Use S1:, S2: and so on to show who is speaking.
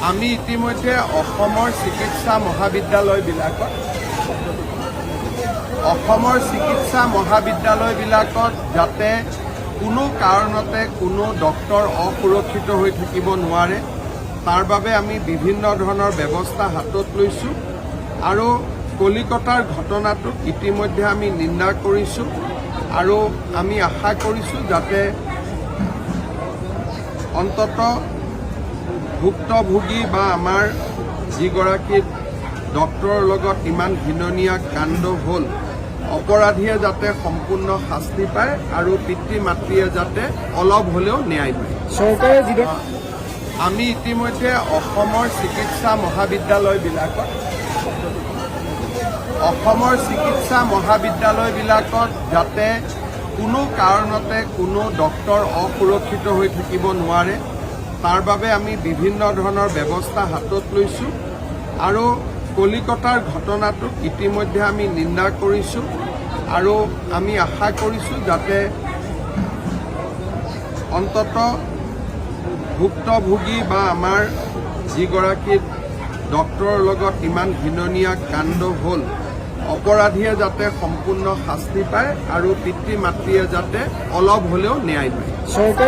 S1: আমি ইতিমধ্যে অসমৰ চিকিৎসা মহাবিদ্যালয়বিলাকত যাতে কোনো কাৰণতে কোনো ডক্টৰ অসুৰক্ষিত হৈ থাকিব নোৱাৰে তাৰ বাবে আমি বিভিন্ন ধৰণৰ ব্যৱস্থা হাতত লৈছোঁ আৰু কলিকতাৰ ঘটনাটোক ইতিমধ্যে আমি নিন্দা কৰিছোঁ আৰু আমি আশা কৰিছোঁ যাতে অন্ততঃ ভুক্তভোগী বা আমাৰ যিগৰাকী ডক্টৰৰ লগত ইমান ঘৃণনীয় কাণ্ড হ'ল অপৰাধীয়ে যাতে সম্পূৰ্ণ শাস্তি পায় আৰু পিতৃ মাতৃয়ে যাতে অলপ হ'লেও ন্যায় পায়।
S2: চৰকাৰে যিদৰে
S1: আমি ইতিমধ্যে অসমৰ চিকিৎসা মহাবিদ্যালয়বিলাকত যাতে কোনো কাৰণতে কোনো ডক্টৰ অসুৰক্ষিত হৈ থাকিব নোৱাৰে তাৰ বাবে আমি বিভিন্ন ধৰণৰ ব্যৱস্থা হাতত লৈছোঁ আৰু কলিকতাৰ ঘটনাটোক ইতিমধ্যে আমি নিন্দা কৰিছোঁ আৰু আমি আশা কৰিছোঁ যাতে অন্ততঃ ভুক্তভোগী বা আমাৰ যিগৰাকী ডক্টৰৰ লগত ইমান ঘৃণনীয় কাণ্ড হ'ল অপৰাধীয়ে যাতে সম্পূৰ্ণ শাস্তি পায় আৰু পিতৃ মাতৃয়ে যাতে অলপ হ'লেও ন্যায় পায়।
S2: চৰকাৰে